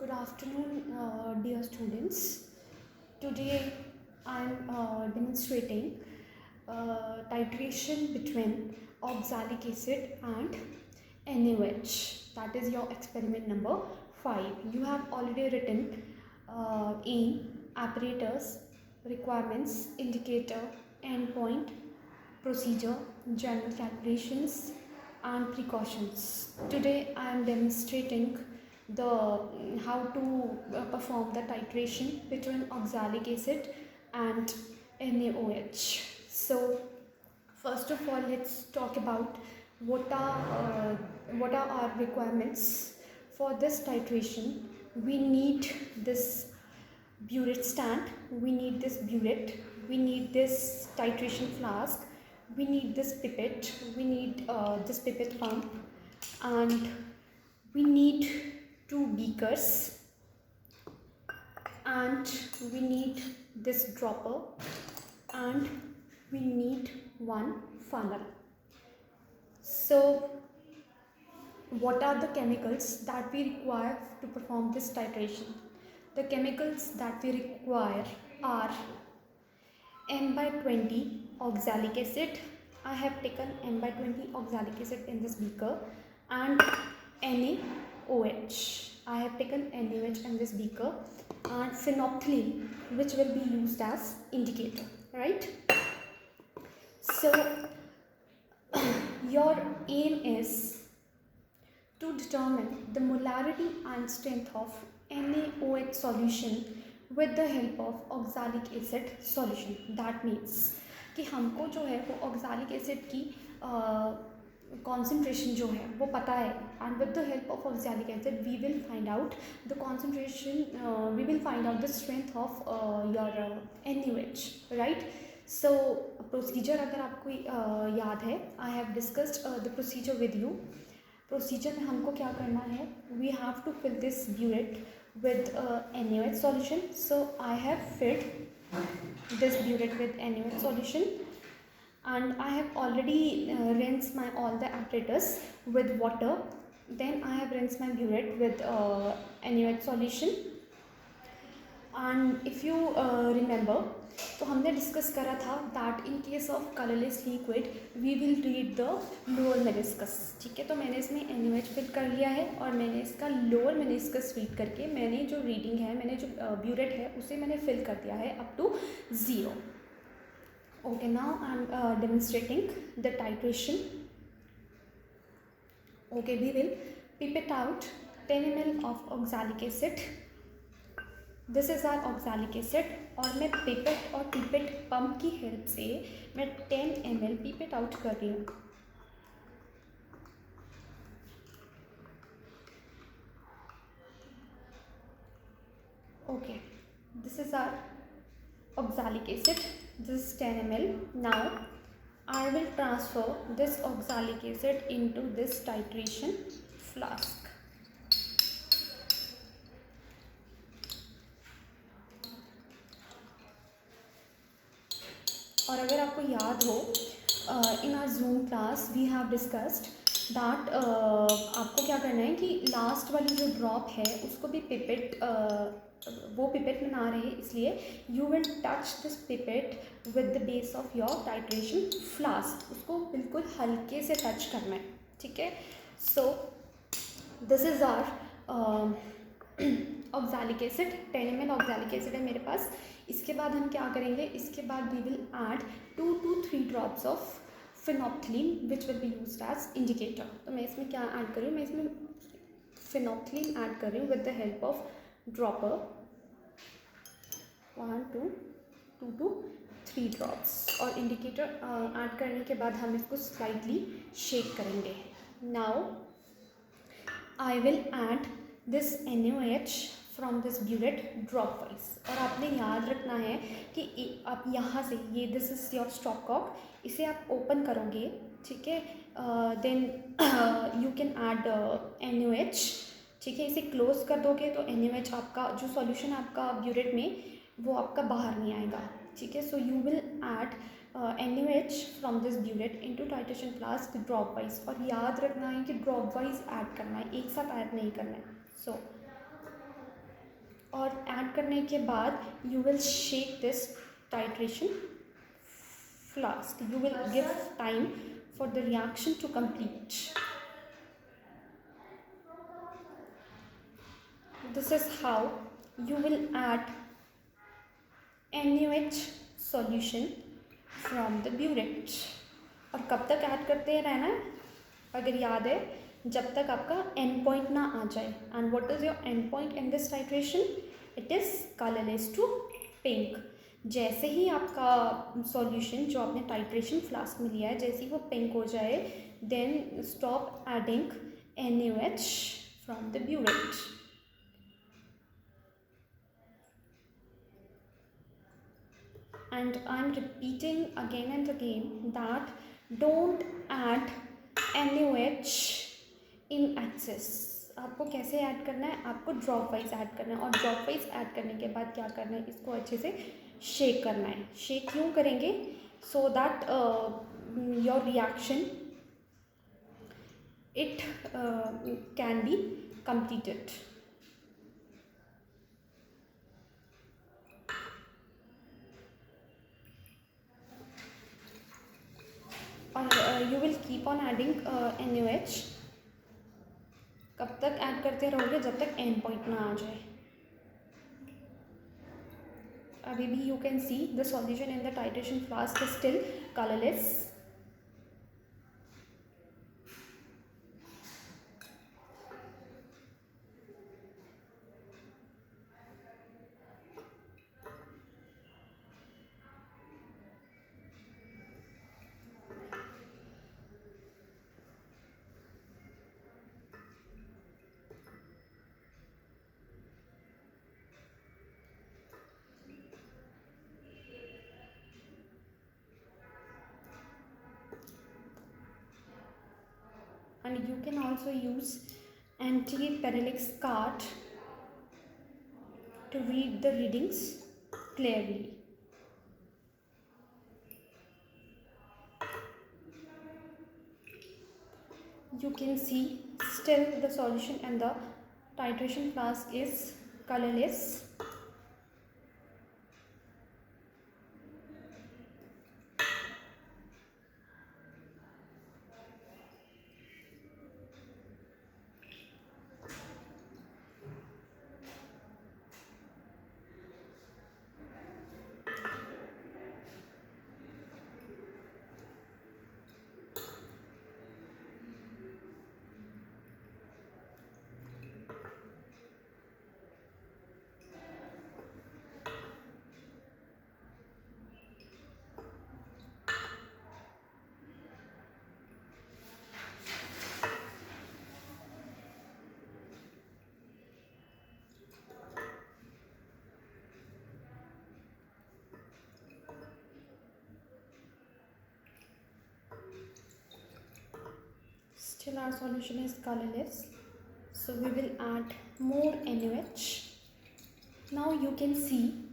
Good afternoon, dear students. Today I am demonstrating titration between oxalic acid and NaOH. That is your experiment number 5. You have already written aim, apparatus, requirements, indicator, endpoint, procedure, general calculations and precautions. Today I am demonstrating the how to perform the titration between oxalic acid and NaOH. So first of all, let's talk about what are our requirements for this titration. We need this burette stand, we need this burette, we need this titration flask, we need this pipette, we need this pipette pump, and we need 2 beakers, and we need this dropper, and we need 1 funnel. So what are the chemicals that we require to perform this titration? The chemicals that we require are M by 20 oxalic acid. I have taken M by 20 oxalic acid in this beaker, and NaOH. I have taken NaOH in this beaker, and phenolphthalein, which will be used as indicator, right? So your aim is to determine the molarity and strength of NaOH solution with the help of oxalic acid solution. That means कि हमको जो है वो oxalic acid की concentration जो है वो पता है, and with the help of oxalic acid we will find out the concentration, we will find out the strength of your NaOH, right? So procedure अगर आपको याद है, I have discussed the procedure with you. Procedure में हमको क्या करना है, we have to fill this burette with NaOH solution. So I have filled this burette with NaOH solution, and I have already rinsed my all the apparatus with water. Then I have rinsed my burette with NaOH solution. And if you remember, तो हमने discuss करा था that in case of colourless liquid we will read the lower meniscus. ठीक है, तो मैंने इसमें NaOH fill कर लिया है और मैंने इसका लोअर मेनिस्कस रीड करके मैंने जो रीडिंग है, मैंने जो ब्यूरेट है उसे मैंने फिल कर दिया है up to 0. Okay, now I am demonstrating the titration. Okay, we will pipette out 10 ml of oxalic acid. This is our oxalic acid, और मैं पिपेट और पिपेट पंप की हेल्प से मैं 10 ml पिपेट आउट कर रही हूँ. Okay, this is our oxalic acid, this is 10 ml. Now I will transfer this oxalic acid into this titration flask. और अगर आपको याद हो, in our zoom class we have discussed that आपको क्या करना है कि लास्ट वाली जो ड्रॉप है उसको भी पिपेट, वो पिपेट में ना रहे, इसलिए you will touch this pipette with the base of your titration flask. उसको बिल्कुल हल्के से टच करना है, ठीक है. So this is our oxalic acid, 10 ml oxalic acid है मेरे पास. इसके बाद हम क्या करेंगे, इसके बाद we will add 2 to 3 drops of phenolphthalein which will be used as indicator. तो मैं इसमें क्या ऐड कर रही हूँ, मैं इसमें phenolphthalein ऐड कर रही हूँ with the help of dropper. 1 2 to 3 drops, और इंडिकेटर ऐड करने के बाद हम इसको स्लाइटली शेक करेंगे. Now I will add this NaOH from this burette drop wise. और आपने याद रखना है कि आप यहाँ से, ये this is your stopcock, इसे आप ओपन करोगे, ठीक है, then you can add NaOH. ठीक है, इसे क्लोज कर दोगे तो NaOH आपका जो सॉल्यूशन आपका burette में वो आपका बाहर नहीं आएगा. ठीक है, so you will add NaOH from this burette into titration flask drop wise. और याद रखना है कि ड्रॉप वाइज ऐड करना है, एक साथ ऐड नहीं करना है. सो और ऐड करने के बाद you will shake this titration flask. You will give time for the reaction to complete. This is how you will add NaOH solution from the burette. और कब तक ऐड करते रहना है, अगर याद है, जब तक आपका एंड पॉइंट ना आ जाए. And what is your end point in this titration? It is colourless to pink. जैसे ही आपका सॉल्यूशन जो आपने टाइट्रेशन फ्लास्क में लिया है, जैसे ही वो पिंक हो जाए, then stop adding NaOH from the burette. And I'm repeating again and again that don't add NaOH in excess. आपको कैसे ऐड करना है? आपको ड्रॉप वाइज ऐड करना है. और ड्रॉप वाइज ऐड करने के बाद क्या करना है? इसको अच्छे से शेक करना है. शेक क्यों करेंगे? So that your reaction it can be completed. और you will keep on adding NaOH. कब तक ऐड करते रहोगे? जब तक एंड पॉइंट ना आ जाए. अभी भी you can see the solution in the titration flask is still colourless. And you can also use anti-parallax card to read the readings clearly. You can see still the solution and the titration flask is colorless. Still our solution is colorless, so we will add more NaOH. Now you can see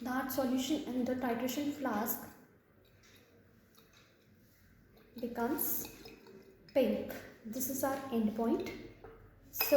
that solution in the titration flask becomes pink. This is our end point.